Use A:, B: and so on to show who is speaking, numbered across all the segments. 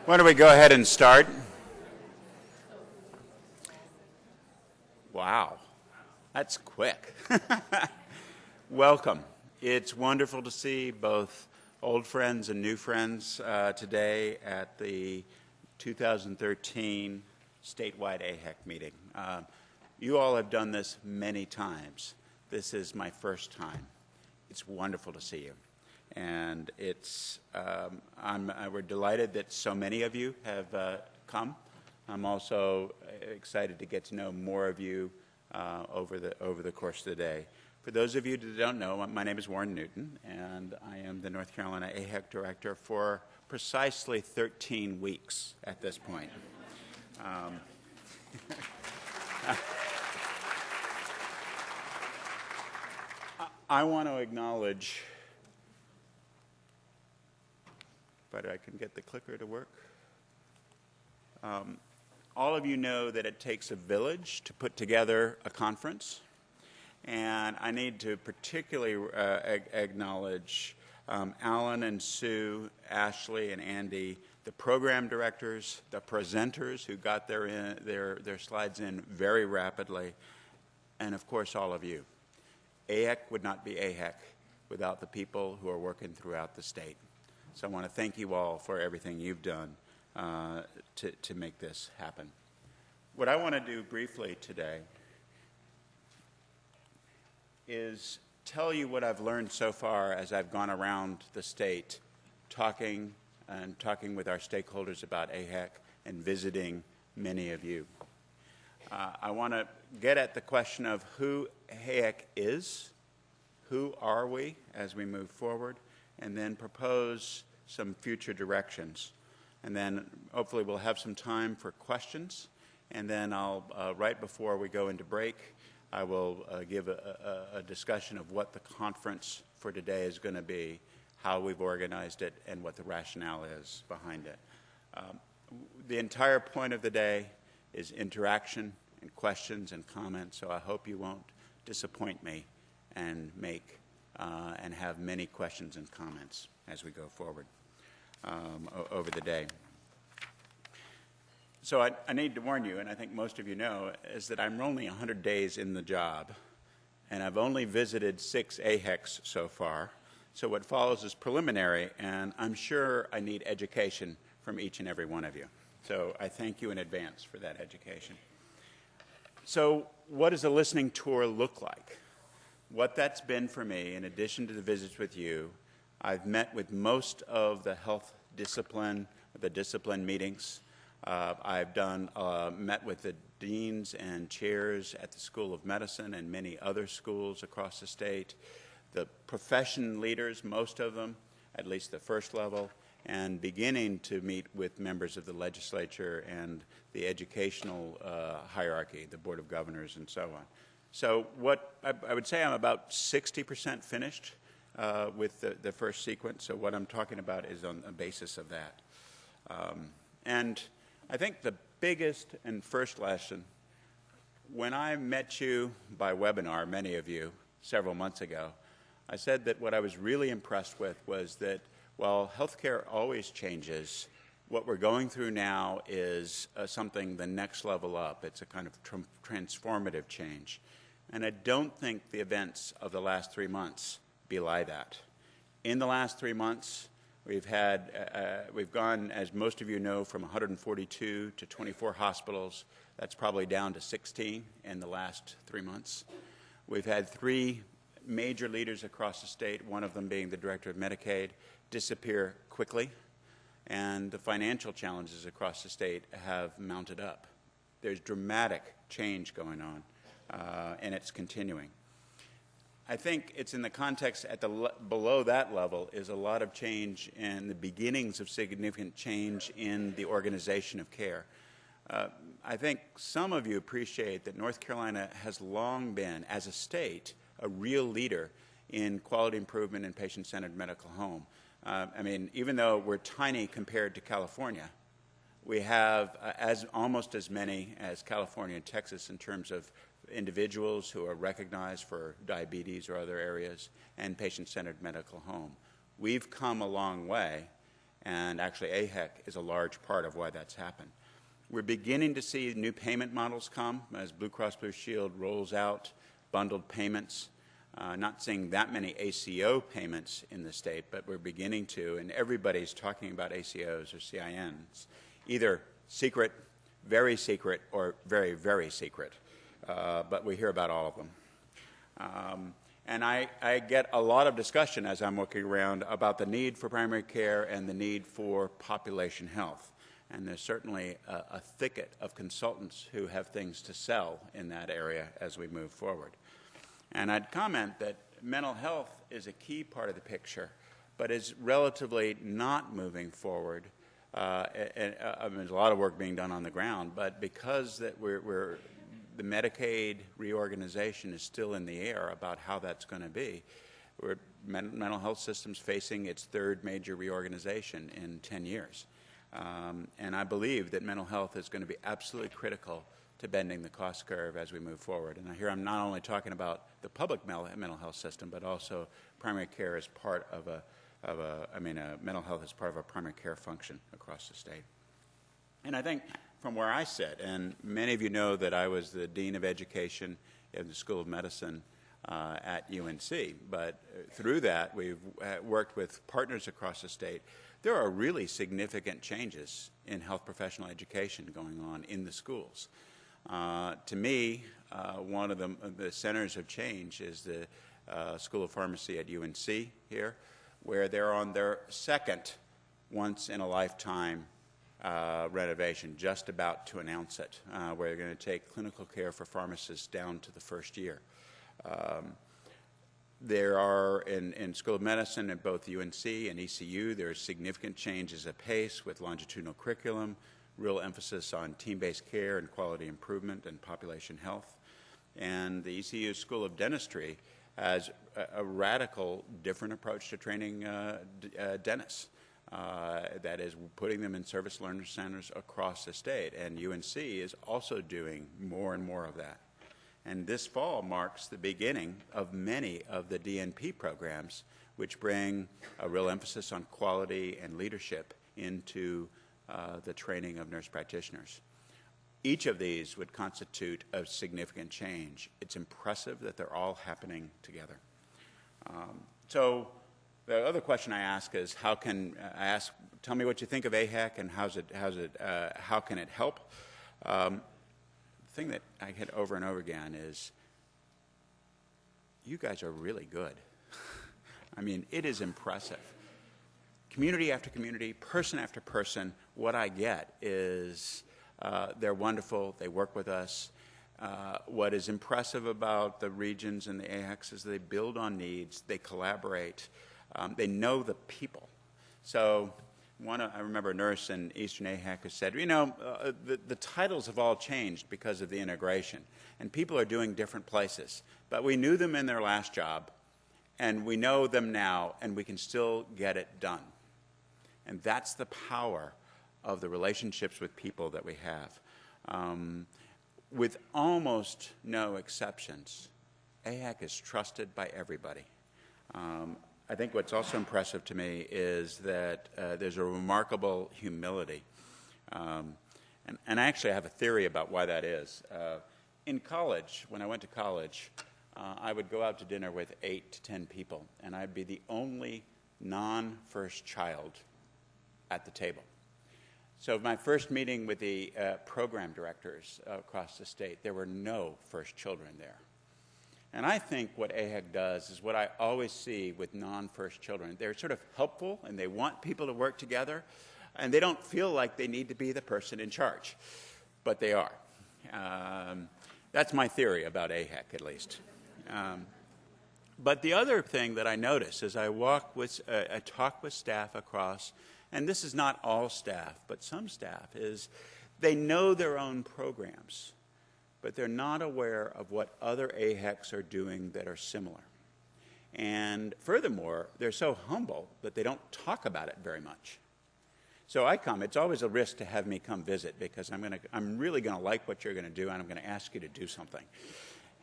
A: Why don't we go ahead and start? Wow, that's quick. Welcome. It's wonderful to see both old friends and new friends today at the 2013 Statewide AHEC meeting. You all have done this many times. This is my first time. It's wonderful to see you. And it's, we're delighted that so many of you have come. I'm also excited to get to know more of you over the course of the day. For those of you that don't know, my name is Warren Newton, and I am the North Carolina AHEC Director for precisely 13 weeks at this point. I want to acknowledge, but I can get the clicker to work. All of you know that it takes a village to put together a conference, and I need to particularly acknowledge Alan and Sue, Ashley and Andy, the program directors, the presenters who got their slides in very rapidly, and of course all of you. AHEC would not be AHEC without the people who are working throughout the state. So I want to thank you all for everything you've done to make this happen. What I want to do briefly today is tell you what I've learned so far as I've gone around the state talking with our stakeholders about AHEC and visiting many of you. I want to get at the question of who AHEC is, who are we as we move forward, and then propose some future directions. And then hopefully we'll have some time for questions, and then right before we go into break, I will give a discussion of what the conference for today is going to be, how we've organized it, and what the rationale is behind it. The entire point of the day is interaction and questions and comments, so I hope you won't disappoint me and and have many questions and comments as we go forward over the day. So I need to warn you, and I think most of you know, is that I'm only 100 days in the job, and I've only visited 6 AHECs so far. So what follows is preliminary, and I'm sure I need education from each and every one of you. So I thank you in advance for that education. So what does a listening tour look like? What that's been for me, in addition to the visits with you, I've met with most of the health discipline, the discipline meetings. I've met with the deans and chairs at the School of Medicine and many other schools across the state, the profession leaders, most of them, at least the first level, and beginning to meet with members of the legislature and the educational hierarchy, the Board of Governors and so on. So what I would say I'm about 60% finished with the first sequence, so what I'm talking about is on the basis of that. And I think the biggest and first lesson, when I met you by webinar, many of you, several months ago, I said that what I was really impressed with was that while healthcare always changes, what we're going through now is something the next level up. It's a kind of transformative change. And I don't think the events of the last 3 months belie that. In the last 3 months, we've gone, as most of you know, from 142 to 24 hospitals. That's probably down to 16 in the last 3 months. We've had 3 major leaders across the state, one of them being the Director of Medicaid, disappear quickly, and the financial challenges across the state have mounted up. There's dramatic change going on, and it's continuing. I think it's in the context at below that level is a lot of change and the beginnings of significant change in the organization of care. I think some of you appreciate that North Carolina has long been, as a state, a real leader in quality improvement in patient-centered medical home. I mean, even though we're tiny compared to California, we have almost as many as California and Texas in terms of individuals who are recognized for diabetes or other areas and patient-centered medical home. We've come a long way, and actually AHEC is a large part of why that's happened. We're beginning to see new payment models come as Blue Cross Blue Shield rolls out bundled payments. Not seeing that many ACO payments in the state, but we're beginning to, and everybody's talking about ACOs or CINs, either secret, or very, very secret. But we hear about all of them. And I get a lot of discussion as I'm looking around about the need for primary care and the need for population health. And there's certainly a thicket of consultants who have things to sell in that area as we move forward. And I'd comment that mental health is a key part of the picture, but is relatively not moving forward. There's a lot of work being done on the ground, but because that the Medicaid reorganization is still in the air about how that's going to be, mental health system's facing its third major reorganization in 10 years. And I believe that mental health is going to be absolutely critical to bending the cost curve as we move forward. And here I'm not only talking about the public mental health system, but also primary care as part of mental health as part of a primary care function across the state. And I think from where I sit, and many of you know that I was the Dean of Education in the School of Medicine at UNC, but through that we've worked with partners across the state. There are really significant changes in health professional education going on in the schools. To me, one of the centers of change is the School of Pharmacy at UNC here, where they're on their second once-in-a-lifetime renovation, just about to announce it, where they're going to take clinical care for pharmacists down to the first year. There are, in School of Medicine at both UNC and ECU, there are significant changes apace with longitudinal curriculum, real emphasis on team-based care and quality improvement and population health. And the ECU School of Dentistry has a radical different approach to training dentists. That is putting them in service learner centers across the state. And UNC is also doing more and more of that. And this fall marks the beginning of many of the DNP programs, which bring a real emphasis on quality and leadership into the training of nurse practitioners. Each of these would constitute a significant change. It's impressive that they're all happening together. So the other question I ask is, tell me what you think of AHEC and how can it help? The thing that I get over and over again is, you guys are really good. I mean, it is impressive. Community after community, person after person, what I get is they're wonderful, they work with us. What is impressive about the regions and the AHECs is they build on needs, they collaborate, they know the people. So I remember a nurse in Eastern AHEC who said, the titles have all changed because of the integration, and people are doing different places. But we knew them in their last job, and we know them now, and we can still get it done. And that's the power of the relationships with people that we have. With almost no exceptions, AHEC is trusted by everybody. I think what's also impressive to me is that there's a remarkable humility. And I actually have a theory about why that is. In college, when I went to college, I would go out to dinner with 8 to 10 people, and I'd be the only non-first child at the table. So my first meeting with the program directors across the state, there were no first children there. And I think what AHEC does is what I always see with non-first children. They're sort of helpful, and they want people to work together, and they don't feel like they need to be the person in charge, but they are. That's my theory about AHEC, at least. But the other thing that I notice as I talk with staff across, and this is not all staff, but some staff, is they know their own programs, but they're not aware of what other AHECs are doing that are similar. And furthermore, they're so humble that they don't talk about it very much. So it's always a risk to have me come visit, because I'm really going to like what you're going to do, and I'm going to ask you to do something.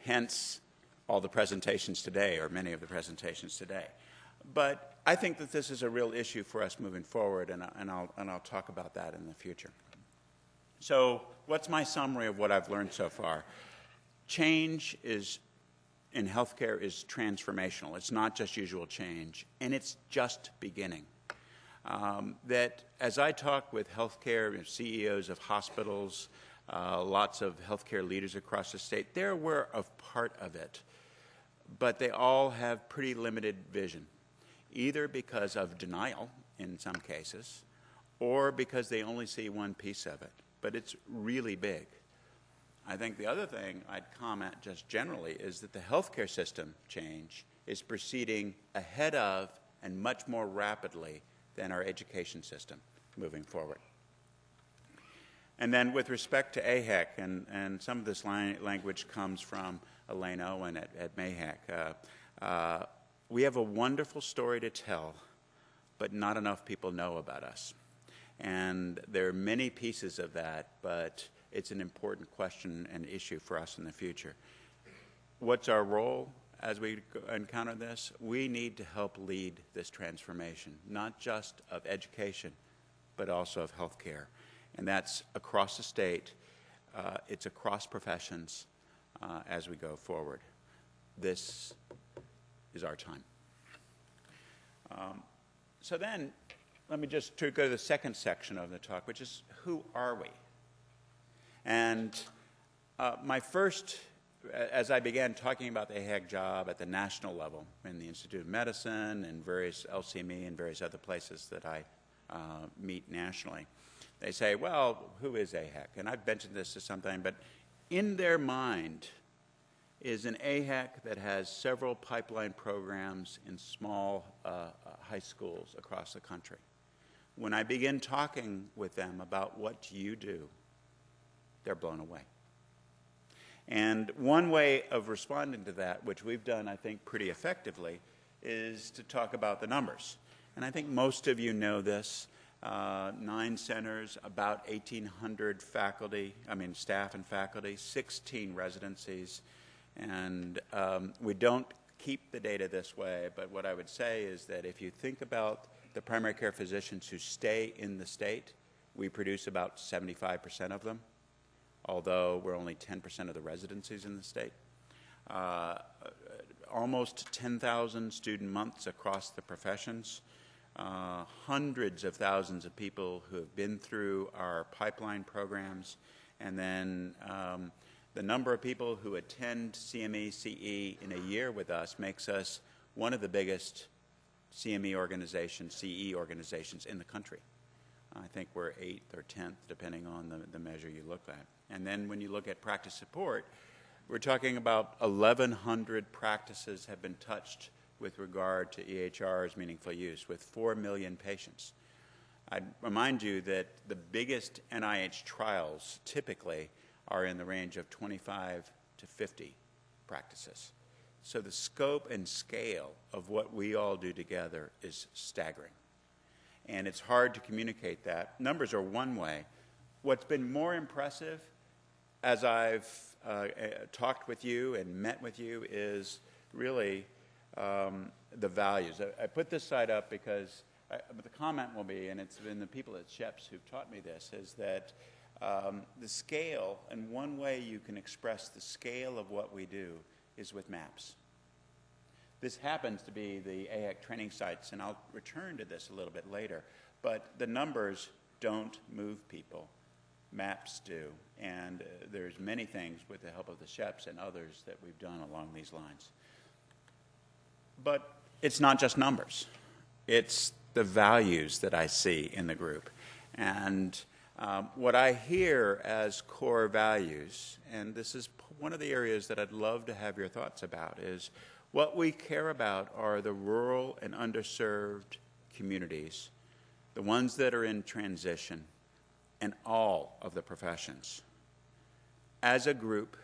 A: Hence, all the presentations today, or many of the presentations today. But I think that this is a real issue for us moving forward, and I'll talk about that in the future. So what's my summary of what I've learned so far? Change in healthcare is transformational. It's not just usual change, and it's just beginning. That as I talk with healthcare CEOs of hospitals, lots of healthcare leaders across the state, they're aware of part of it, but they all have pretty limited vision, either because of denial in some cases, or because they only see one piece of it. But it's really big. I think the other thing I'd comment just generally is that the healthcare system change is proceeding ahead of and much more rapidly than our education system moving forward. And then with respect to AHEC, and some of this language comes from Elaine Owen at MAHEC, we have a wonderful story to tell, but not enough people know about us. And there are many pieces of that, but it's an important question and issue for us in the future. What's our role as we encounter this? We need to help lead this transformation, not just of education, but also of healthcare. And that's across the state. It's across professions as we go forward. This is our time. So then, let me just go to the second section of the talk, which is, who are we? And my first, as I began talking about the AHEC job at the national level in the Institute of Medicine and various LCME and various other places that I meet nationally, they say, well, who is AHEC? And I've mentioned this to something, but in their mind is an AHEC that has several pipeline programs in small high schools across the country. When I begin talking with them about what you do, they're blown away. And one way of responding to that, which we've done, I think, pretty effectively, is to talk about the numbers. And I think most of you know this. 9 centers, about 1,800 staff and faculty, 16 residencies. And we don't keep the data this way, but what I would say is that if you think about the primary care physicians who stay in the state, we produce about 75% of them, although we're only 10% of the residencies in the state. Almost 10,000 student months across the professions. Hundreds of thousands of people who have been through our pipeline programs, and then the number of people who attend CME, CE in a year with us makes us one of the biggest CME organizations, CE organizations in the country. I think we're 8th or 10th, depending on the measure you look at. And then when you look at practice support, we're talking about 1,100 practices have been touched with regard to EHR's meaningful use, with 4 million patients. I'd remind you that the biggest NIH trials typically are in the range of 25 to 50 practices. So the scope and scale of what we all do together is staggering. And it's hard to communicate that. Numbers are one way. What's been more impressive as I've talked with you and met with you is really the values. I put this slide up because the comment will be, and it's been the people at SHEPS who've taught me this, is that the scale, and one way you can express the scale of what we do is with maps. This happens to be the AHEC training sites, and I'll return to this a little bit later, but the numbers don't move people. Maps do, and there's many things with the help of the SHEPS and others that we've done along these lines. But it's not just numbers. It's the values that I see in the group. And what I hear as core values, and this is one of the areas that I'd love to have your thoughts about, is what we care about are the rural and underserved communities, the ones that are in transition, and all of the professions. As a group,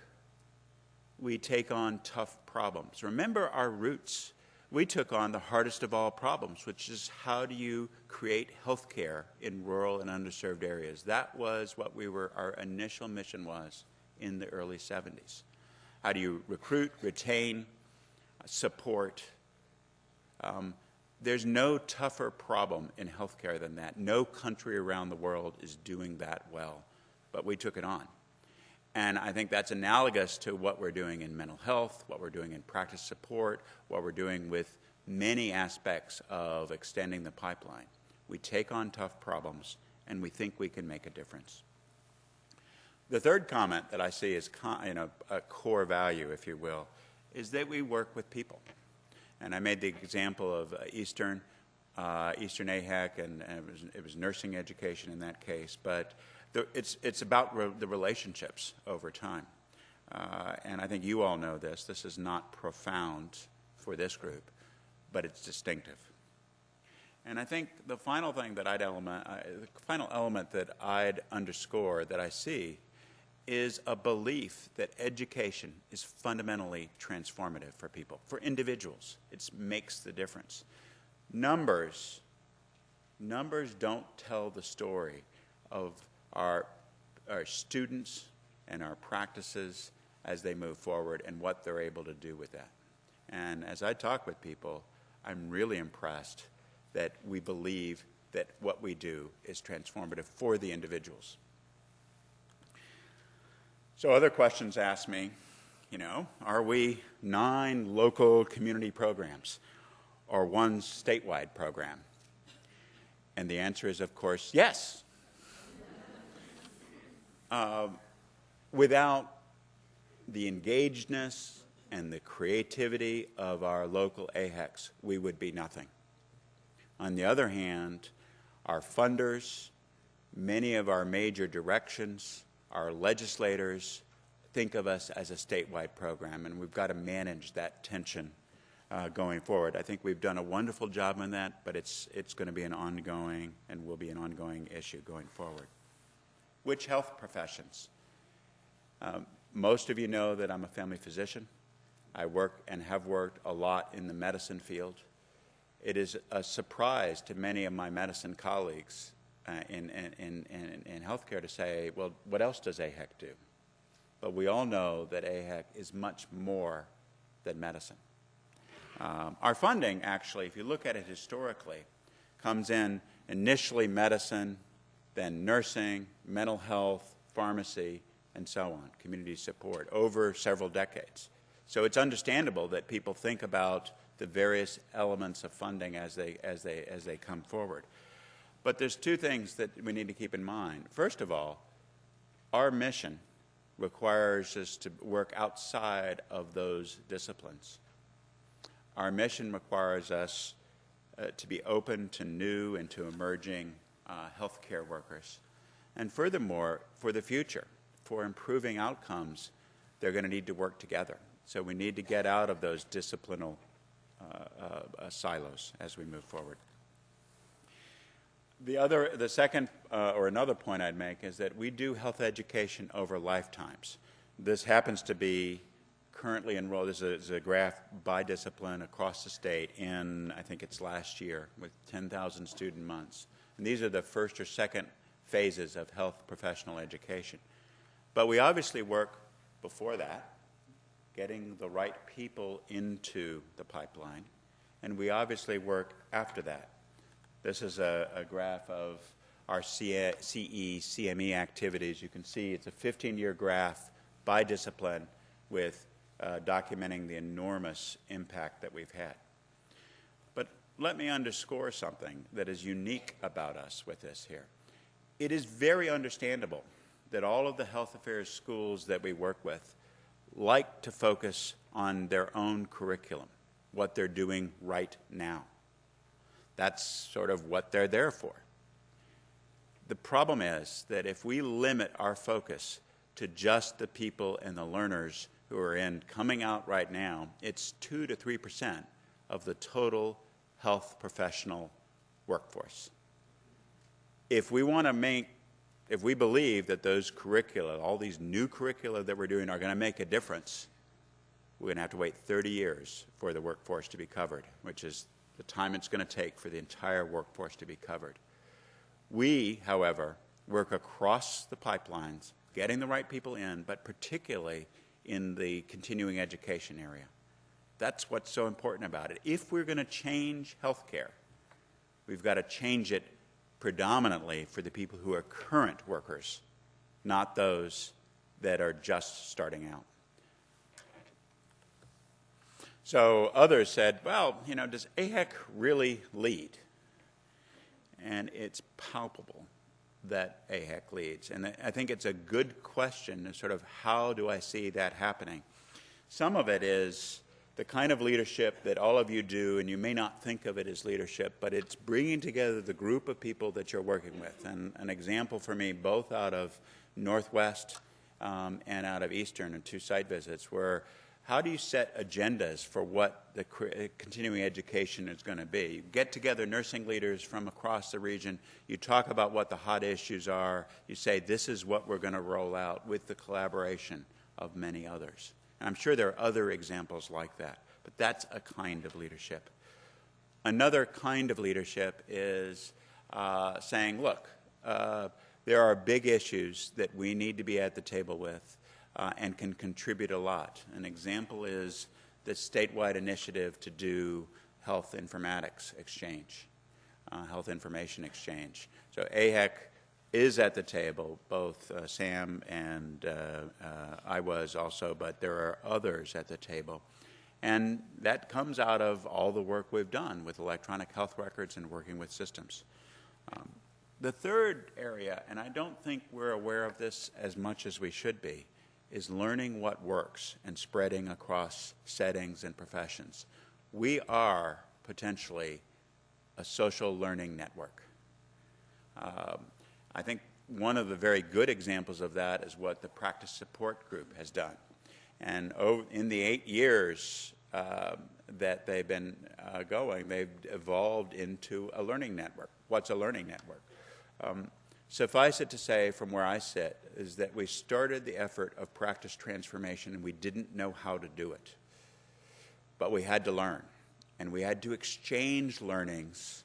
A: we take on tough problems. Remember our roots. We took on the hardest of all problems, which is how do you create health care in rural and underserved areas. That was what our initial mission was in the early 70s. How do you recruit, retain, support there's no tougher problem in healthcare than that. No country around the world is doing that well, but we took it on. And I think that's analogous to what we're doing in mental health, what we're doing in practice support, what we're doing with many aspects of extending the pipeline. We take on tough problems, and we think we can make a difference. The third comment that I see as a core value, if you will, is that we work with people. And I made the example of Eastern AHEC, and it was nursing education in that case, but it's about the relationships over time. And I think you all know this. This is not profound for this group, but it's distinctive. And I think the final thing that the final element that I'd underscore that I see is a belief that education is fundamentally transformative for people, for individuals. It makes the difference. Numbers don't tell the story of our students and our practices as they move forward and what they're able to do with that. And as I talk with people, I'm really impressed that we believe that what we do is transformative for the individuals. So other questions ask me, are we 9 local community programs or 1 statewide program? And the answer is, of course, yes. Without the engagedness and the creativity of our local AHECs, we would be nothing. On the other hand, our funders, many of our major directions, our legislators think of us as a statewide program, and we've got to manage that tension going forward. I think we've done a wonderful job on that, but it's going to be an ongoing and will be an ongoing issue going forward. Which health professions? Most of you know that I'm a family physician. I work and have worked a lot in the medicine field. It is a surprise to many of my medicine colleagues in healthcare to say, well, what else does AHEC do? But we all know that AHEC is much more than medicine. Our funding, actually, if you look at it historically, comes in initially medicine, then nursing, mental health, pharmacy, and so on, community support, over several decades. So it's understandable that people think about the various elements of funding as they come forward. But there's 2 things that we need to keep in mind. First of all, our mission requires us to work outside of those disciplines. Our mission requires us to be open to new and to emerging healthcare workers. And furthermore, for the future, for improving outcomes, they're going to need to work together. So we need to get out of those disciplinal silos as we move forward. The second or another point I'd make is that we do health education over lifetimes. This happens to be currently enrolled. This is a graph by discipline across the state in, I think it's last year, with 10,000 student months. And these are the first or second phases of health professional education. But we obviously work before that, getting the right people into the pipeline, and we obviously work after that. This is a graph of our CME activities. You can see it's a 15-year graph by discipline with documenting the enormous impact that we've had. But let me underscore something that is unique about us with this here. It is very understandable that all of the health affairs schools that we work with like to focus on their own curriculum, what they're doing right now. That's sort of what they're there for. The problem is that if we limit our focus to just the people and the learners who are coming out right now, it's 2 to 3% of the total health professional workforce. If we believe that those curricula, all these new curricula that we're doing are going to make a difference, we're going to have to wait 30 years for the workforce to be covered, which is the time it's going to take for the entire workforce to be covered. We, however, work across the pipelines, getting the right people in, but particularly in the continuing education area. That's what's so important about it. If we're going to change healthcare, we've got to change it predominantly for the people who are current workers, not those that are just starting out. So others said, well, you know, does AHEC really lead? And it's palpable that AHEC leads. And I think it's a good question, sort of how do I see that happening? Some of it is the kind of leadership that all of you do, and you may not think of it as leadership, but it's bringing together the group of people that you're working with. And an example for me, both out of Northwest and out of Eastern, and 2 site visits, were how do you set agendas for what the continuing education is going to be? You get together nursing leaders from across the region. You talk about what the hot issues are. You say, this is what we're going to roll out with the collaboration of many others. And I'm sure there are other examples like that, but that's a kind of leadership. Another kind of leadership is saying, look, there are big issues that we need to be at the table with and can contribute a lot. An example is the statewide initiative to do health informatics exchange, health information exchange. So AHEC is at the table, both Sam and I was also, but there are others at the table. And that comes out of all the work we've done with electronic health records and working with systems. The third area, and I don't think we're aware of this as much as we should be, is learning what works and spreading across settings and professions. We are potentially a social learning network. I think one of the very good examples of that is what the practice support group has done. And in the 8 years that they've been going, they've evolved into a learning network. What's a learning network? Suffice it to say, from where I sit, is that we started the effort of practice transformation and we didn't know how to do it. But we had to learn, and we had to exchange learnings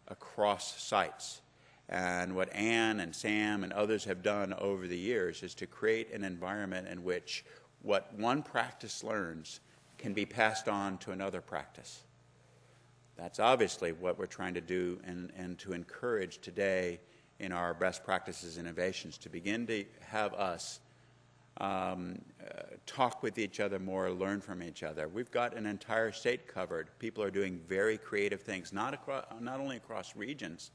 A: across sites. And what Ann and Sam and others have done over the years is to create an environment in which what one practice learns can be passed on to another practice. That's obviously what we're trying to do and to encourage today in our best practices innovations, to begin to have us talk with each other more, learn from each other. We've got an entire state covered. People are doing very creative things, not only across regions,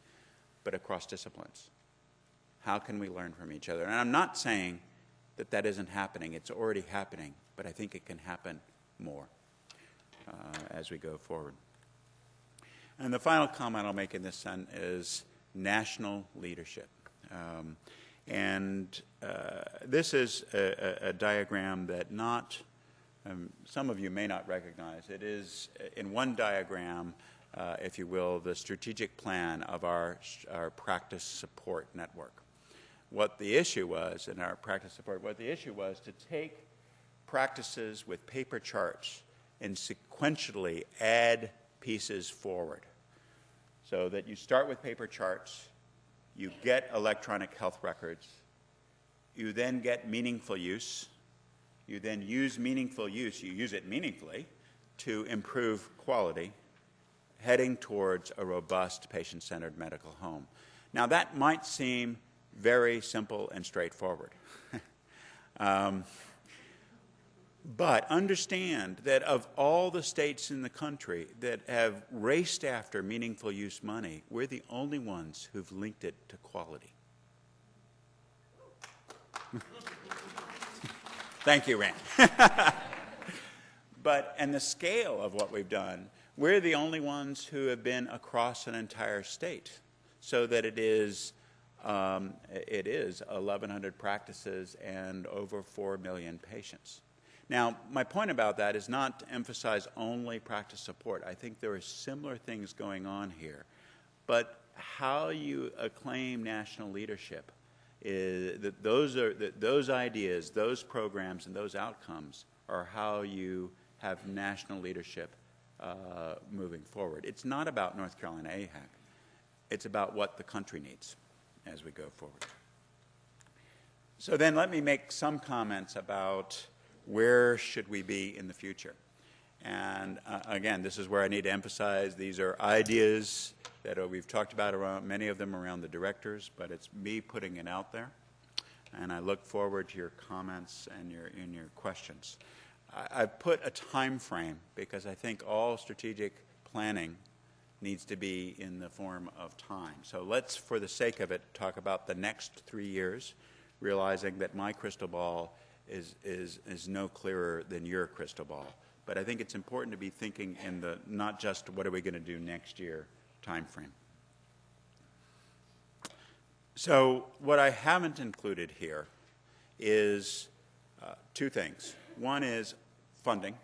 A: but across disciplines. How can we learn from each other? And I'm not saying that that isn't happening. It's already happening, but I think it can happen more as we go forward. And the final comment I'll make in this sense is national leadership. This is a diagram that some of you may not recognize. It is, in one diagram, if you will, the strategic plan of our practice support network. What the issue was in our practice support, to take practices with paper charts and sequentially add pieces forward. So that you start with paper charts, you get electronic health records, you then get meaningful use, you then use meaningful use, you use it meaningfully to improve quality, heading towards a robust patient-centered medical home. Now that might seem very simple and straightforward. But understand that of all the states in the country that have raced after meaningful use money, we're the only ones who've linked it to quality. Thank you, Rand. And the scale of what we've done, we're the only ones who have been across an entire state, so that it is 1,100 practices and over 4 million patients. Now, my point about that is not to emphasize only practice support. I think there are similar things going on here. But how you acclaim national leadership is that those ideas, those programs, and those outcomes are how you have national leadership moving forward. It's not about North Carolina AHEC. It's about what the country needs as we go forward. So then let me make some comments about where should we be in the future. And again, this is where I need to emphasize these are ideas that we've talked about, around many of them around the directors, but it's me putting it out there. And I look forward to your comments and your questions. I've put a time frame because I think all strategic planning needs to be in the form of time. So let's, for the sake of it, talk about the next 3 years, realizing that my crystal ball is no clearer than your crystal ball. But I think it's important to be thinking in the not just what are we going to do next year time frame. So what I haven't included here is two things. One is funding,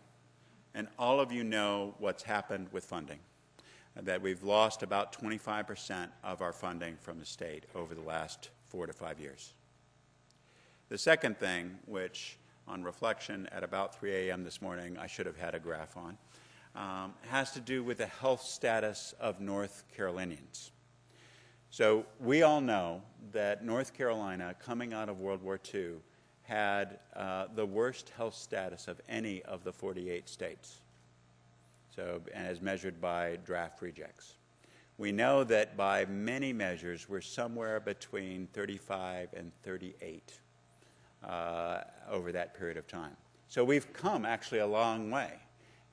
A: and all of you know what's happened with funding, that we've lost about 25% of our funding from the state over the last 4 to 5 years. The second thing, which on reflection at about 3 a.m. this morning I should have had a graph on, has to do with the health status of North Carolinians. So we all know that North Carolina, coming out of World War II, had the worst health status of any of the 48 states, so as measured by draft rejects. We know that by many measures we're somewhere between 35 and 38 over that period of time. So we've come actually a long way,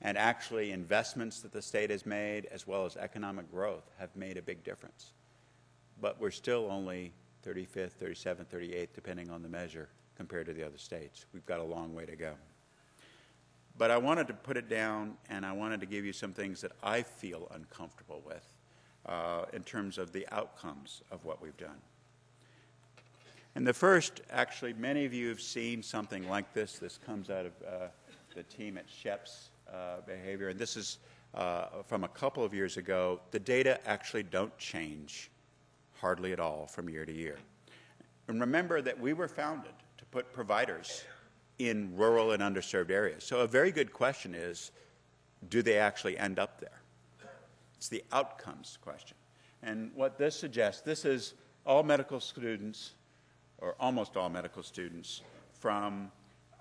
A: and actually investments that the state has made as well as economic growth have made a big difference. But we're still only 35th, 37th, 38th, depending on the measure, compared to the other states. We've got a long way to go. But I wanted to put it down, and I wanted to give you some things that I feel uncomfortable with in terms of the outcomes of what we've done. And the first, actually, many of you have seen something like this. This comes out of the team at SHEP's behavior, and this is from a couple of years ago. The data actually don't change hardly at all from year to year. And remember that we were founded to put providers in rural and underserved areas. So a very good question is, do they actually end up there? It's the outcomes question. And what this suggests, this is all medical students, or almost all medical students, from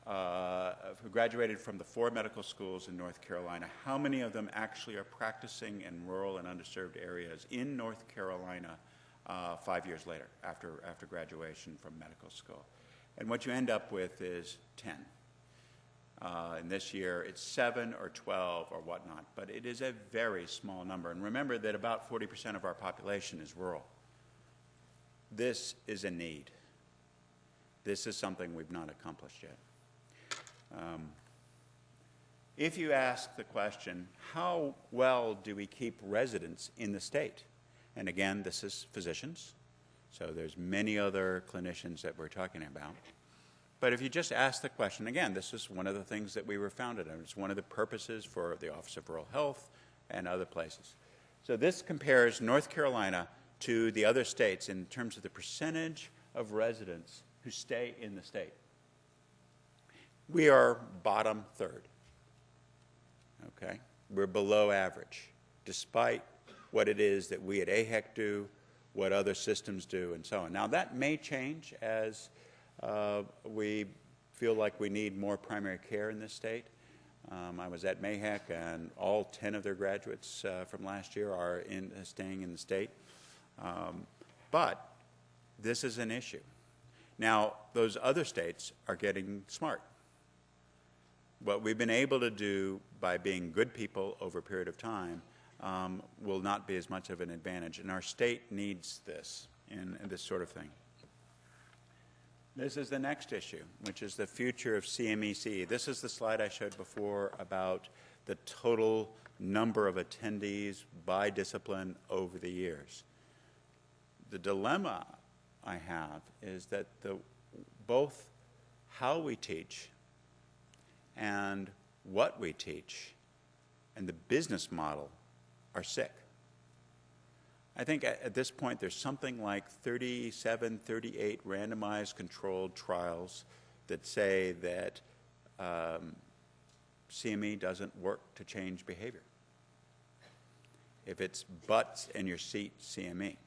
A: who graduated from the 4 medical schools in North Carolina. How many of them actually are practicing in rural and underserved areas in North Carolina 5 years later, after graduation from medical school? And what you end up with is 10. And this year it's 7 or 12 or whatnot, but it is a very small number. And remember that about 40% of our population is rural. This is a need. This is something we've not accomplished yet. If you ask the question, how well do we keep residents in the state? And again, this is physicians, so there's many other clinicians that we're talking about. But if you just ask the question, again, this is one of the things that we were founded on. It's one of the purposes for the Office of Rural Health and other places. So this compares North Carolina to the other states in terms of the percentage of residents who stay in the state. We are bottom third. Okay? We're below average, despite what it is that we at AHEC do, what other systems do, and so on. Now, that may change as we feel like we need more primary care in this state. I was at MAHEC, and all 10 of their graduates from last year are staying in the state. But this is an issue. Now, those other states are getting smart. What we've been able to do by being good people over a period of time will not be as much of an advantage, and our state needs this in this sort of thing. This is the next issue, which is the future of CMEC. This is the slide I showed before about the total number of attendees by discipline over the years. The dilemma I have is that both how we teach and what we teach and the business model are sick. I think at this point there's something like 37, 38 randomized controlled trials that say that CME doesn't work to change behavior. If it's butts in your seat CME.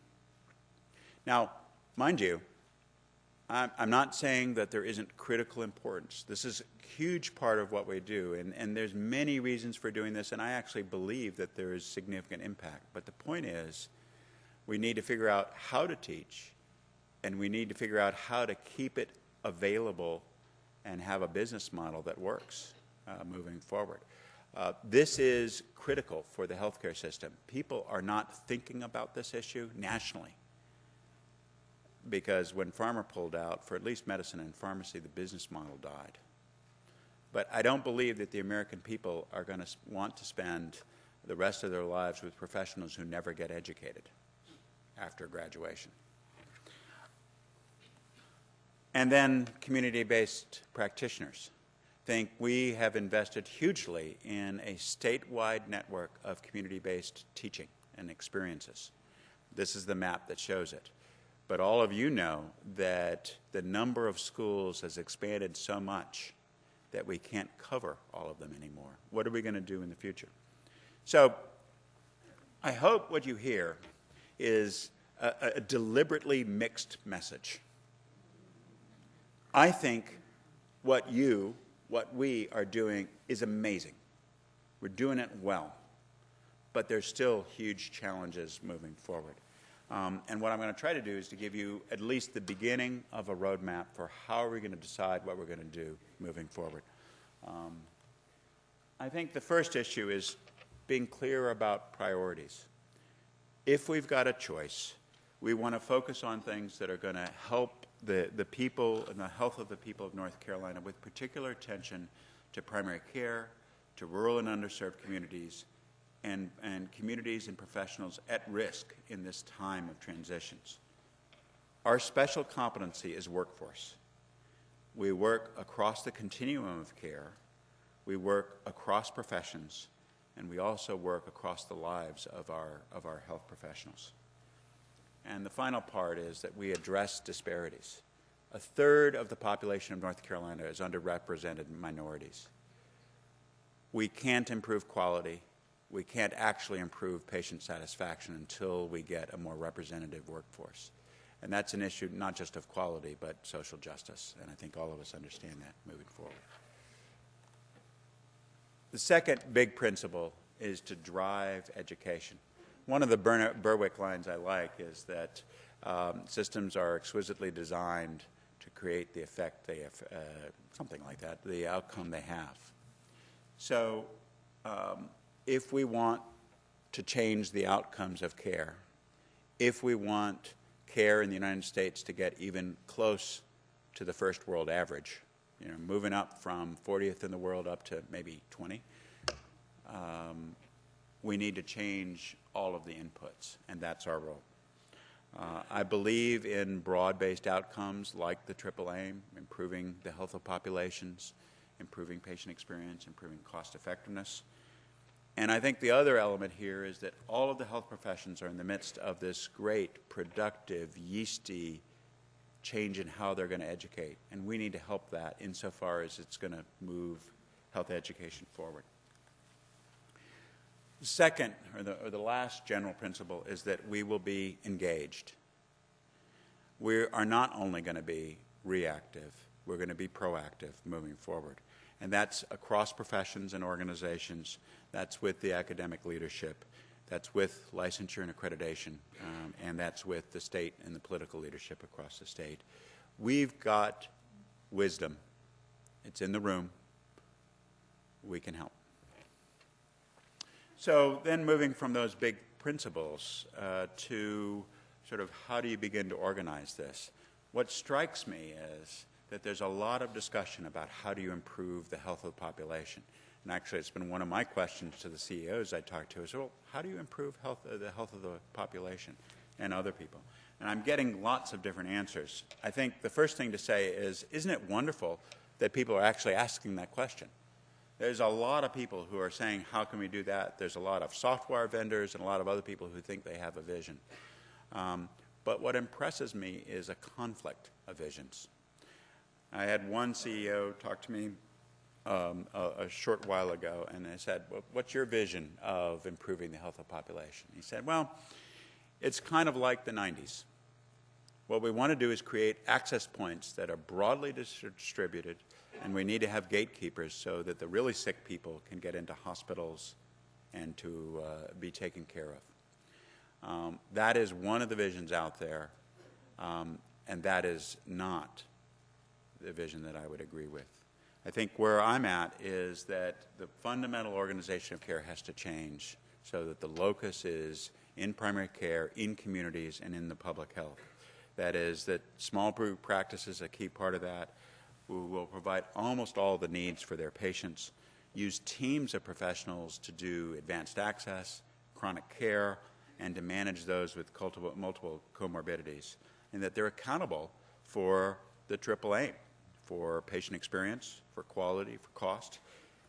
A: Now, mind you, I'm not saying that there isn't critical importance. This is a huge part of what we do, and there's many reasons for doing this, and I actually believe that there is significant impact. But the point is, we need to figure out how to teach, and we need to figure out how to keep it available and have a business model that works moving forward. This is critical for the healthcare system. People are not thinking about this issue nationally, because when pharma pulled out, for at least medicine and pharmacy, the business model died. But I don't believe that the American people are going to want to spend the rest of their lives with professionals who never get educated after graduation. And then community-based practitioners. I think we have invested hugely in a statewide network of community-based teaching and experiences. This is the map that shows it. But all of you know that the number of schools has expanded so much that we can't cover all of them anymore. What are we going to do in the future? So I hope what you hear is a deliberately mixed message. I think what we are doing is amazing. We're doing it well. But there's still huge challenges moving forward. And what I'm going to try to do is to give you at least the beginning of a roadmap for how are we going to decide what we're going to do moving forward. I think the first issue is being clear about priorities. If we've got a choice, we want to focus on things that are going to help the people and the health of the people of North Carolina, with particular attention to primary care, to rural and underserved communities, and communities and professionals at risk in this time of transitions. Our special competency is workforce. We work across the continuum of care, we work across professions, and we also work across the lives of our health professionals. And the final part is that we address disparities. A third of the population of North Carolina is underrepresented minorities. We can't improve quality. We can't actually improve patient satisfaction until we get a more representative workforce. And that's an issue not just of quality, but social justice. And I think all of us understand that moving forward. The second big principle is to drive education. One of the Berwick lines I like is that systems are exquisitely designed to create the effect they have, something like that, the outcome they have. So if we want to change the outcomes of care, if we want care in the United States to get even close to the first world average, moving up from 40th in the world up to maybe 20, we need to change all of the inputs, and that's our role. I believe in broad-based outcomes like the triple aim, improving the health of populations, improving patient experience, improving cost effectiveness. And I think the other element here is that all of the health professions are in the midst of this great, productive, yeasty change in how they're going to educate. And we need to help that insofar as it's going to move health education forward. The second, or the last general principle, is that we will be engaged. We are not only going to be reactive, we're going to be proactive moving forward. And that's across professions and organizations. That's with the academic leadership. That's with licensure and accreditation. And that's with the state and the political leadership across the state. We've got wisdom. It's in the room. We can help. So then moving from those big principles to sort of how do you begin to organize this? What strikes me is that there's a lot of discussion about how do you improve the health of the population. And actually, it's been one of my questions to the CEOs I talked to is, well, how do you improve the health of the population and other people? And I'm getting lots of different answers. I think the first thing to say is, isn't it wonderful that people are actually asking that question? There's a lot of people who are saying, how can we do that? There's a lot of software vendors and a lot of other people who think they have a vision. But what impresses me is a conflict of visions. I had one CEO talk to me a short while ago, and I said, well, what's your vision of improving the health of the population? He said, well, it's kind of like the 90s. What we want to do is create access points that are broadly distributed, and we need to have gatekeepers so that the really sick people can get into hospitals and to be taken care of. That is one of the visions out there, and that is not the vision that I would agree with. I think where I'm at is that the fundamental organization of care has to change so that the locus is in primary care, in communities, and in the public health. That is, that small group practice is a key part of that. We will provide almost all the needs for their patients, use teams of professionals to do advanced access, chronic care, and to manage those with multiple comorbidities, and that they're accountable for the triple aim, for patient experience, for quality, for cost,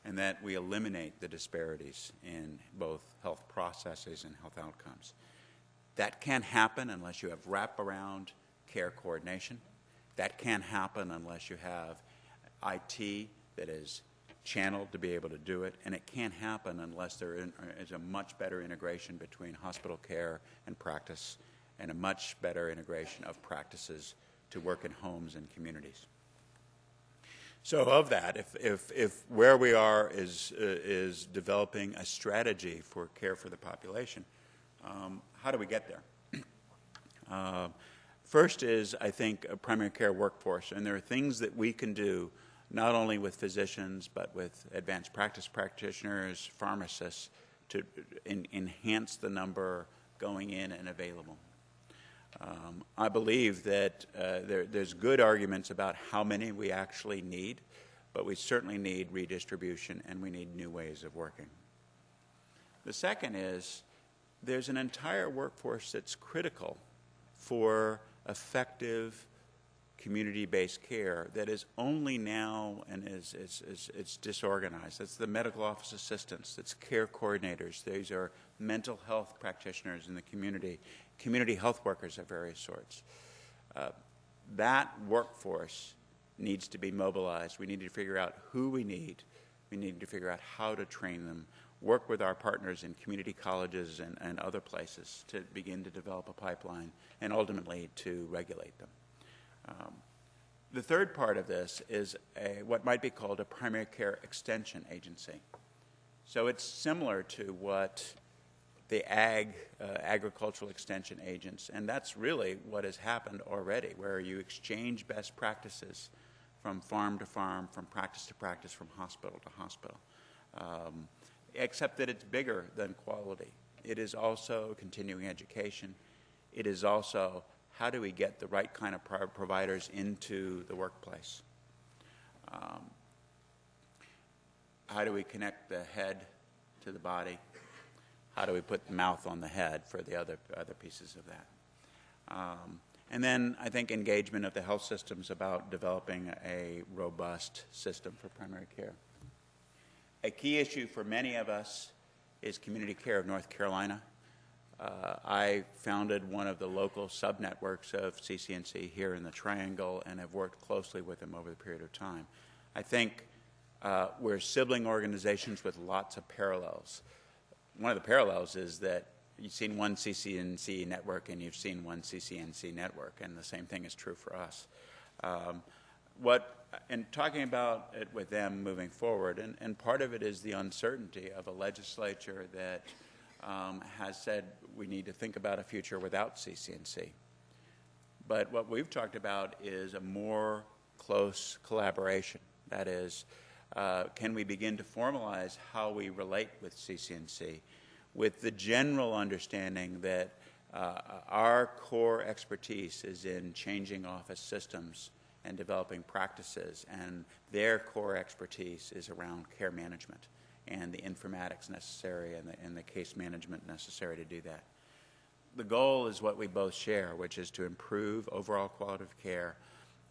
A: and that we eliminate the disparities in both health processes and health outcomes. That can't happen unless you have wraparound care coordination. That can't happen unless you have IT that is channeled to be able to do it, and it can't happen unless there is a much better integration between hospital care and practice, and a much better integration of practices to work in homes and communities. So of that, if where we are is developing a strategy for care for the population, how do we get there? First is, I think, a primary care workforce, and there are things that we can do not only with physicians but with advanced practice practitioners, pharmacists, to enhance the number going in and available. I believe that there's good arguments about how many we actually need, but we certainly need redistribution and we need new ways of working. The second is there's an entire workforce that's critical for effective community-based care that is only now and it's disorganized. That's the medical office assistants, that's care coordinators, these are mental health practitioners in the community health workers of various sorts. That workforce needs to be mobilized. We need to figure out who we need. We need to figure out how to train them, work with our partners in community colleges and other places to begin to develop a pipeline and ultimately to regulate them. The third part of this is what might be called a primary care extension agency. So it's similar to what the agricultural extension agents, and that's really what has happened already, where you exchange best practices from farm to farm, from practice to practice, from hospital to hospital, except that it's bigger than quality. It is also continuing education. It is also how do we get the right kind of providers into the workplace? How do we connect the head to the body? How do we put the mouth on the head for the other pieces of that? And then I think engagement of the health systems about developing a robust system for primary care. A key issue for many of us is Community Care of North Carolina. I founded one of the local sub-networks of CCNC here in the Triangle and have worked closely with them over the period of time. I think we're sibling organizations with lots of parallels. One of the parallels is that you've seen one CCNC network and you've seen one CCNC network, and the same thing is true for us. And talking about it with them moving forward, and part of it is the uncertainty of a legislature that has said we need to think about a future without CCNC. But what we've talked about is a more close collaboration. That is, can we begin to formalize how we relate with CCNC with the general understanding that our core expertise is in changing office systems and developing practices, and their core expertise is around care management and the informatics necessary and the case management necessary to do that. The goal is what we both share, which is to improve overall quality of care.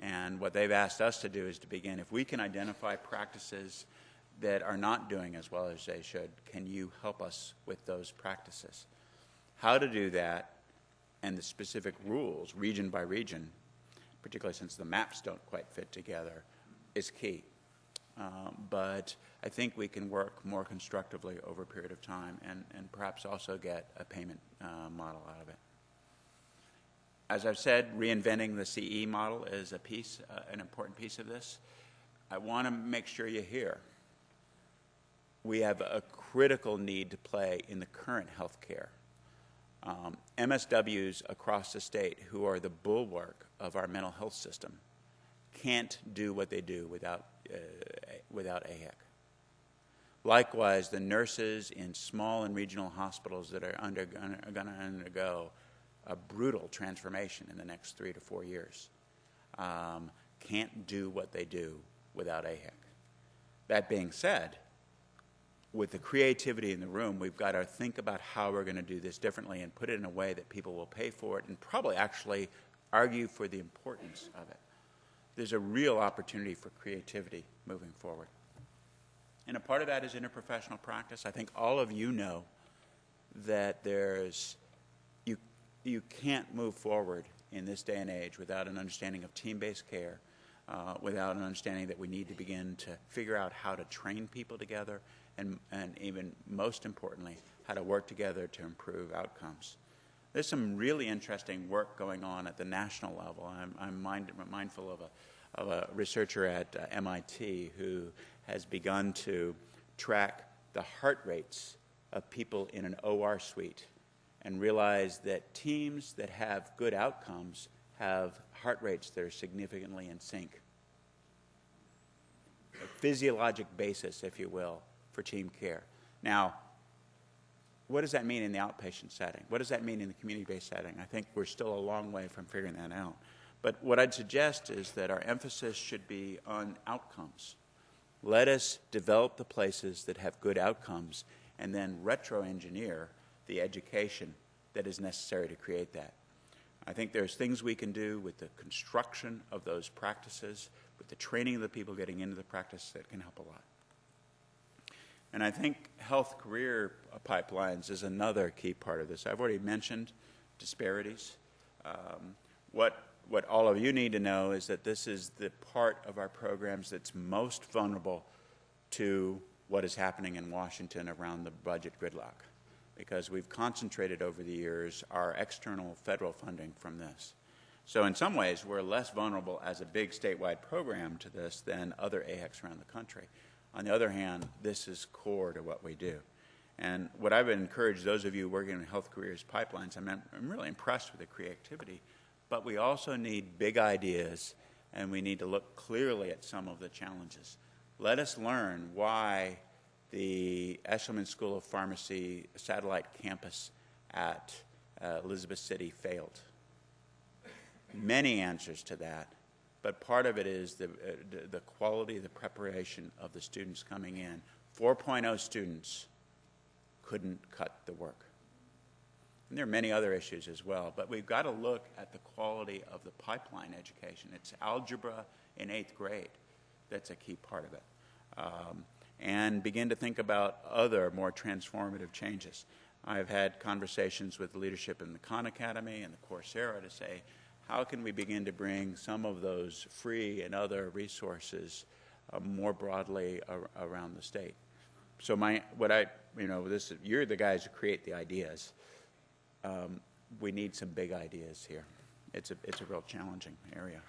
A: And what they've asked us to do is to begin, if we can identify practices that are not doing as well as they should, can you help us with those practices? How to do that and the specific rules, region by region, particularly since the maps don't quite fit together, is key. But I think we can work more constructively over a period of time and perhaps also get a payment model out of it. As I've said, reinventing the CE model is a piece, an important piece of this. I want to make sure you hear we have a critical need to play in the current healthcare. MSWs across the state, who are the bulwark of our mental health system, can't do what they do without AHEC. Likewise, the nurses in small and regional hospitals that are going to undergo a brutal transformation in the next 3 to 4 years can't do what they do without AHEC. That being said, with the creativity in the room, we've got to think about how we're going to do this differently and put it in a way that people will pay for it and probably actually argue for the importance of it. There's a real opportunity for creativity moving forward. And a part of that is interprofessional practice. I think all of you know that you can't move forward in this day and age without an understanding of team-based care, without an understanding that we need to begin to figure out how to train people together, and even most importantly, how to work together to improve outcomes. There's some really interesting work going on at the national level. I'm mindful of a researcher at MIT who has begun to track the heart rates of people in an OR suite and realize that teams that have good outcomes have heart rates that are significantly in sync. A physiologic basis, if you will, for team care. Now, what does that mean in the outpatient setting? What does that mean in the community-based setting? I think we're still a long way from figuring that out. But what I'd suggest is that our emphasis should be on outcomes. Let us develop the places that have good outcomes and then retro-engineer the education that is necessary to create that. I think there's things we can do with the construction of those practices, with the training of the people getting into the practice that can help a lot. And I think health career pipelines is another key part of this. I've already mentioned disparities. What all of you need to know is that this is the part of our programs that's most vulnerable to what is happening in Washington around the budget gridlock, because we've concentrated over the years our external federal funding from this. So in some ways, we're less vulnerable as a big statewide program to this than other AHECs around the country. On the other hand, this is core to what we do. And what I would encourage those of you working in health careers pipelines, I'm really impressed with the creativity, but we also need big ideas, and we need to look clearly at some of the challenges. Let us learn why the Eshelman School of Pharmacy satellite campus at Elizabeth City failed. Many answers to that, but part of it is the quality, the preparation of the students coming in. 4.0 students couldn't cut the work. And there are many other issues as well, but we've got to look at the quality of the pipeline education. It's algebra in 8th grade that's a key part of it. And begin to think about other more transformative changes. I've had conversations with leadership in the Khan Academy and the Coursera to say, how can we begin to bring some of those free and other resources more broadly around the state? So you're the guys who create the ideas. We need some big ideas here. It's a real challenging area.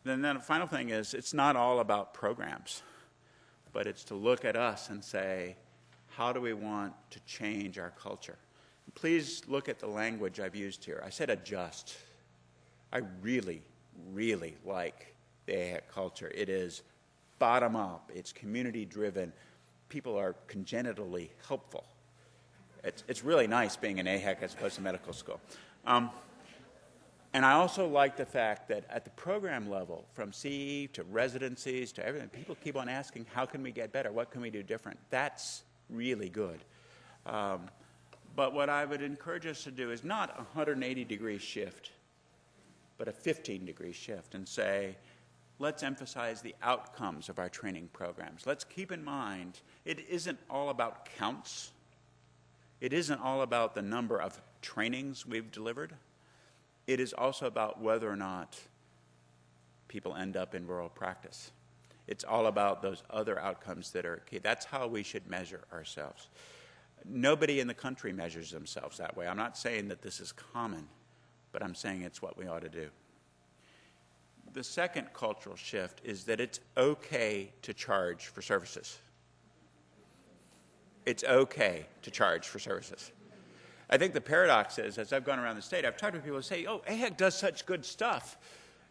A: Then the final thing is, it's not all about programs, but it's to look at us and say, how do we want to change our culture? Please look at the language I've used here. I said adjust. I really, really like the AHEC culture. It is bottom up. It's community driven. People are congenitally helpful. It's really nice being an AHEC as opposed to medical school. And I also like the fact that at the program level, from CE to residencies to everything, people keep on asking, how can we get better? What can we do different? That's really good. But what I would encourage us to do is not a 180-degree shift, but a 15-degree shift, and say, let's emphasize the outcomes of our training programs. Let's keep in mind, it isn't all about counts. It isn't all about the number of trainings we've delivered. It is also about whether or not people end up in rural practice. It's all about those other outcomes that are key. That's how we should measure ourselves. Nobody in the country measures themselves that way. I'm not saying that this is common, but I'm saying it's what we ought to do. The second cultural shift is that it's okay to charge for services. It's okay to charge for services. I think the paradox is, as I've gone around the state, I've talked to people who say, oh, AHEC does such good stuff.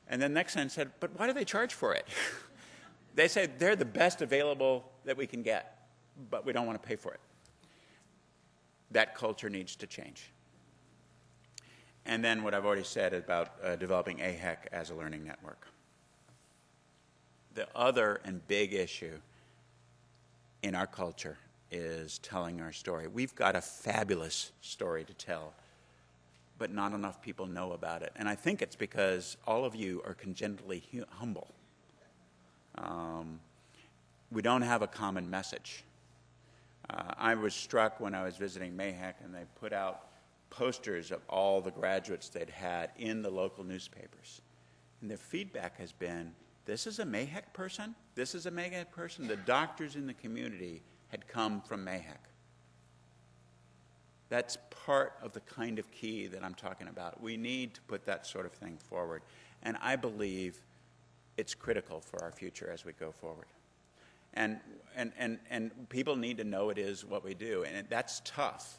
A: And then next time said, but why do they charge for it? They say they're the best available that we can get, but we don't want to pay for it. That culture needs to change. And then what I've already said about developing AHEC as a learning network. The other and big issue in our culture is telling our story. We've got a fabulous story to tell, but not enough people know about it. And I think it's because all of you are congenitally humble. We don't have a common message. I was struck when I was visiting MAHEC and they put out posters of all the graduates they'd had in the local newspapers. And their feedback has been, this is a MAHEC person, this is a MAHEC person. The doctors in the community had come from MAHEC. That's part of the kind of key that I'm talking about. We need to put that sort of thing forward. And I believe it's critical for our future as we go forward. And people need to know it is what we do. And that's tough.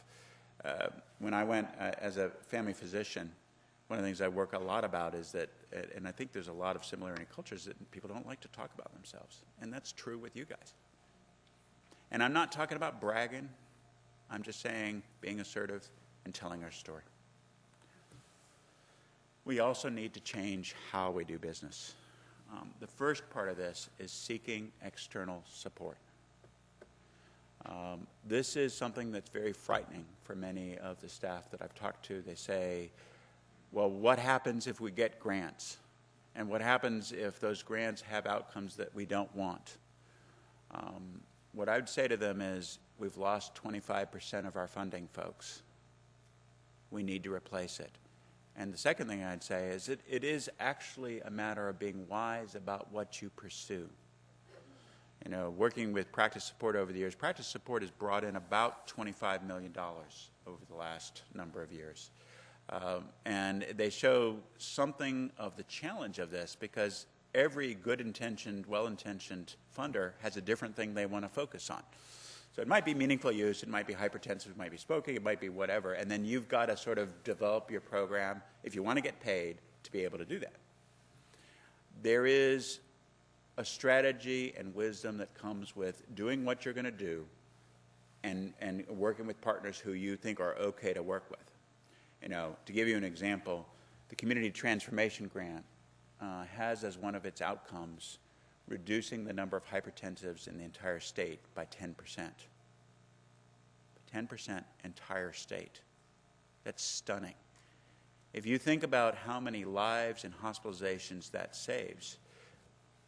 A: When I went as a family physician, one of the things I work a lot about is that, and I think there's a lot of similarity in cultures, that people don't like to talk about themselves. And that's true with you guys. And I'm not talking about bragging. I'm just saying being assertive and telling our story. We also need to change how we do business. The first part of this is seeking external support. This is something that's very frightening for many of the staff that I've talked to. They say, well, what happens if we get grants? And what happens if those grants have outcomes that we don't want? What I would say to them is, we've lost 25% of our funding, folks. We need to replace it. And the second thing I'd say is it is actually a matter of being wise about what you pursue. You know, working with practice support over the years, practice support has brought in about $25 million over the last number of years. And they show something of the challenge of this because every good-intentioned, well-intentioned funder has a different thing they want to focus on. So it might be meaningful use, it might be hypertensive, it might be smoking, it might be whatever, and then you've got to sort of develop your program, if you want to get paid, to be able to do that. There is a strategy and wisdom that comes with doing what you're going to do and working with partners who you think are okay to work with. You know, to give you an example, the Community Transformation Grant has as one of its outcomes reducing the number of hypertensives in the entire state by 10%. 10% entire state. That's stunning. If you think about how many lives and hospitalizations that saves,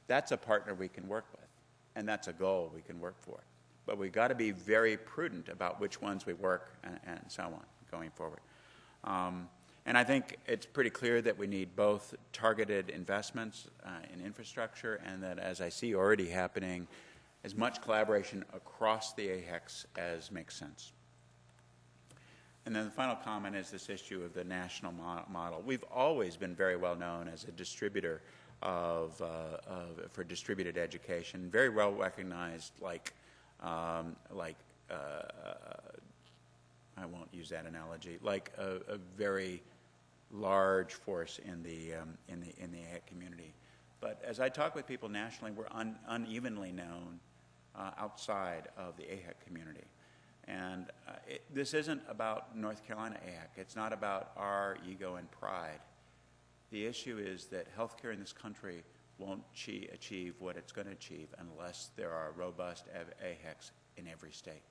A: that's a partner we can work with, and that's a goal we can work for. But we've got to be very prudent about which ones we work and so on going forward. And I think it's pretty clear that we need both targeted investments in infrastructure and that, as I see already happening, as much collaboration across the AHECs as makes sense. And then the final comment is this issue of the national model. We've always been very well known as a distributor for distributed education, very well recognized, I won't use that analogy, like a very large force in the AHEC community. But as I talk with people nationally, we're unevenly known outside of the AHEC community. And this isn't about North Carolina AHEC. It's not about our ego and pride. The issue is that healthcare in this country won't achieve what it's going to achieve unless there are robust AHECs in every state.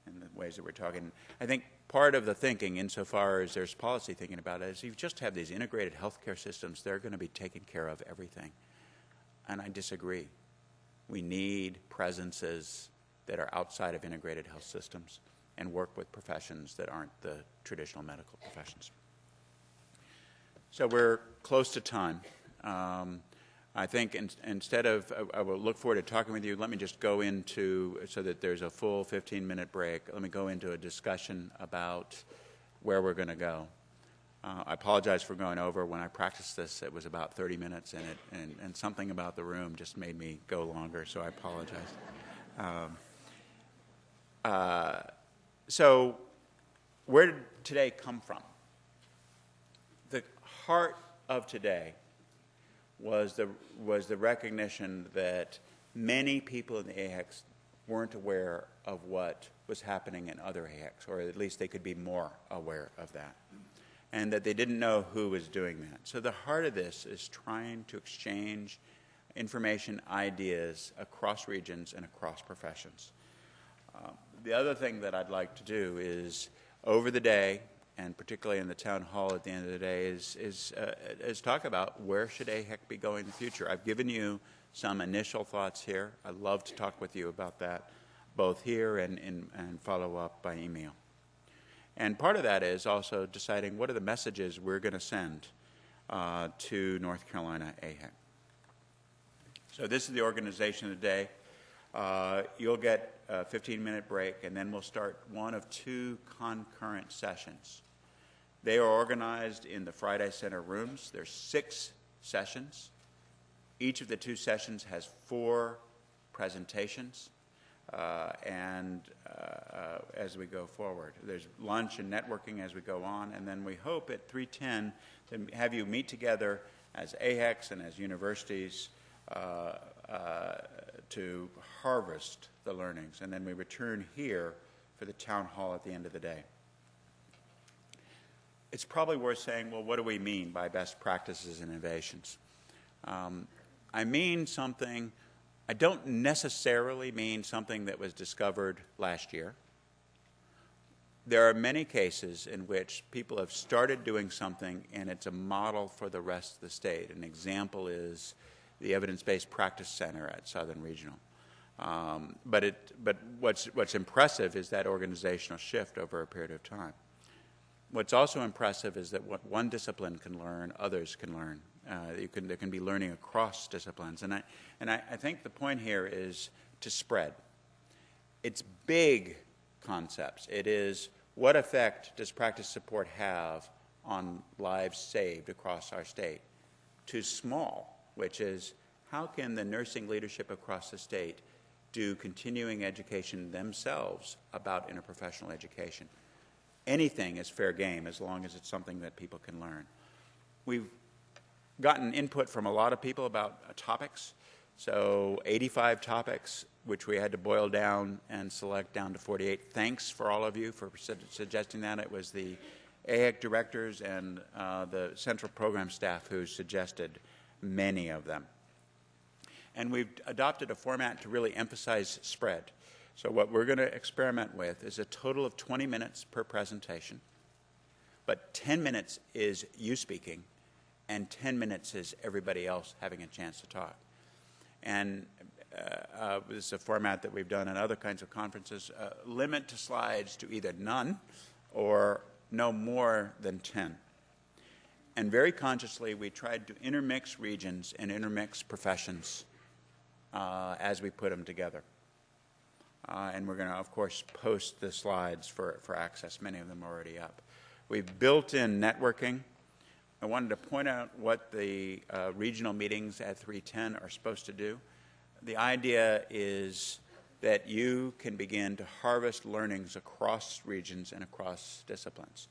A: In the ways that we're talking. I think part of the thinking, insofar as there's policy thinking about it, is you just have these integrated healthcare systems, they're going to be taking care of everything. And I disagree. We need presences that are outside of integrated health systems and work with professions that aren't the traditional medical professions. So we're close to time. I think instead of, I will look forward to talking with you, let me just go into, so that there's a full 15-minute break, let me go into a discussion about where we're going to go. I apologize for going over. When I practiced this, it was about 30 minutes, and something about the room just made me go longer, so I apologize. So where did today come from? The heart of today was the recognition that many people in the AHECs weren't aware of what was happening in other AHECs, or at least they could be more aware of that, and that they didn't know who was doing that. So the heart of this is trying to exchange information, ideas across regions and across professions. The other thing that I'd like to do is, over the day, and particularly in the town hall at the end of the day, is talk about where should AHEC be going in the future. I've given you some initial thoughts here. I'd love to talk with you about that, both here and follow up by email. And part of that is also deciding what are the messages we're going to send to North Carolina AHEC. So this is the organization of the day. You'll get a 15-minute break, and then we'll start one of 2 concurrent sessions. They are organized in the Friday Center rooms. There's 6 sessions. Each of the 2 sessions has 4 presentations, as we go forward. There's lunch and networking as we go on, and then we hope at 3:10 to have you meet together as AHECs and as universities to harvest the learnings, and then we return here for the town hall at the end of the day. It's probably worth saying, well, what do we mean by best practices and innovations? I mean something, I don't necessarily mean something that was discovered last year. There are many cases in which people have started doing something and it's a model for the rest of the state. An example is the Evidence-Based Practice Center at Southern Regional. But what's impressive is that organizational shift over a period of time. What's also impressive is that what one discipline can learn, others can learn. There can be learning across disciplines. And I think the point here is to spread. It's big concepts. It is, what effect does practice support have on lives saved across our state? To small, which is, how can the nursing leadership across the state do continuing education themselves about interprofessional education? Anything is fair game as long as it's something that people can learn. We've gotten input from a lot of people about topics. So 85 topics, which we had to boil down and select down to 48. Thanks for all of you for suggesting that. It was the AHEC directors and the central program staff who suggested many of them. And we've adopted a format to really emphasize spread. So what we're going to experiment with is a total of 20 minutes per presentation, but 10 minutes is you speaking, and 10 minutes is everybody else having a chance to talk. And this is a format that we've done in other kinds of conferences. Limit to slides to either none or no more than 10. And very consciously, we tried to intermix regions and intermix professions as we put them together. And we're going to, of course, post the slides for access. Many of them are already up. We've built in networking. I wanted to point out what the regional meetings at 310 are supposed to do. The idea is that you can begin to harvest learnings across regions and across disciplines.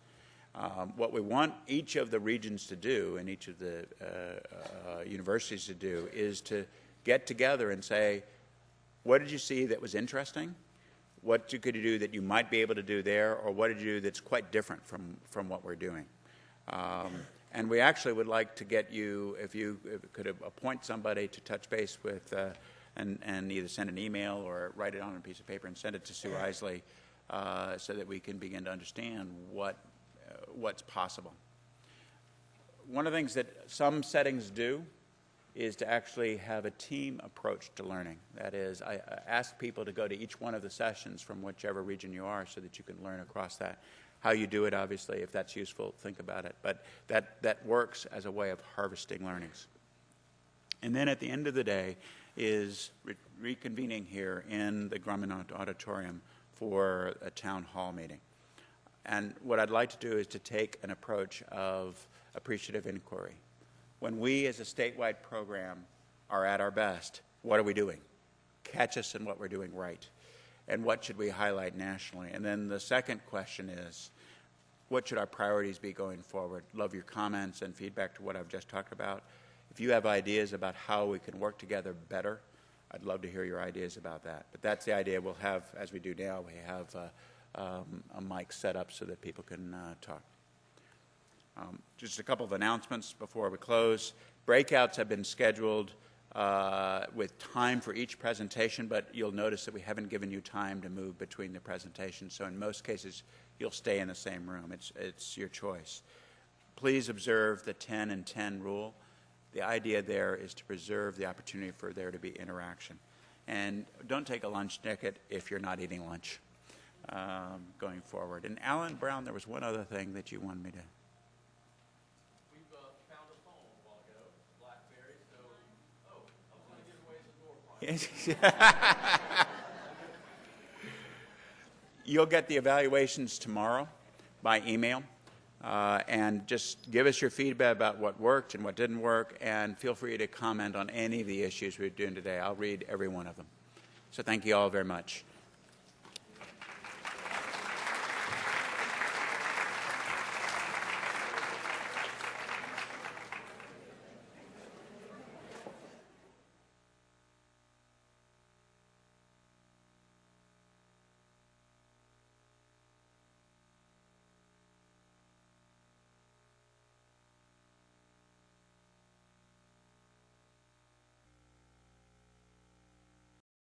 A: What we want each of the regions to do and each of the universities to do is to get together and say, what did you see that was interesting? What could you do that you might be able to do there? Or what did you do that's quite different from what we're doing? And we actually would like to get you, if you could appoint somebody to touch base with and either send an email or write it on a piece of paper and send it to Sue Isley so that we can begin to understand what's possible. One of the things that some settings do is to actually have a team approach to learning. That is, I ask people to go to each one of the sessions from whichever region you are so that you can learn across that. How you do it, obviously, if that's useful, think about it. But that works as a way of harvesting learnings. And then at the end of the day is reconvening here in the Grumman Auditorium for a town hall meeting. And what I'd like to do is to take an approach of appreciative inquiry. When we as a statewide program are at our best, what are we doing? Catch us in what we're doing right. And what should we highlight nationally? And then the second question is, what should our priorities be going forward? Love your comments and feedback to what I've just talked about. If you have ideas about how we can work together better, I'd love to hear your ideas about that. But that's the idea. We'll have, as we do now, we have a mic set up so that people can talk. Just a couple of announcements before we close. Breakouts have been scheduled with time for each presentation, but you'll notice that we haven't given you time to move between the presentations. So in most cases, you'll stay in the same room. It's your choice. Please observe the 10 and 10 rule. The idea there is to preserve the opportunity for there to be interaction. And don't take a lunch ticket if you're not eating lunch going forward. And Alan Brown, there was one other thing that you wanted me to...
B: We've found a phone a while ago, BlackBerry, so, I was going to give away some door prizes.
A: You'll get the evaluations tomorrow by email. And just give us your feedback about what worked and what didn't work, and feel free to comment on any of the issues we're doing today. I'll read every one of them. So thank you all very much.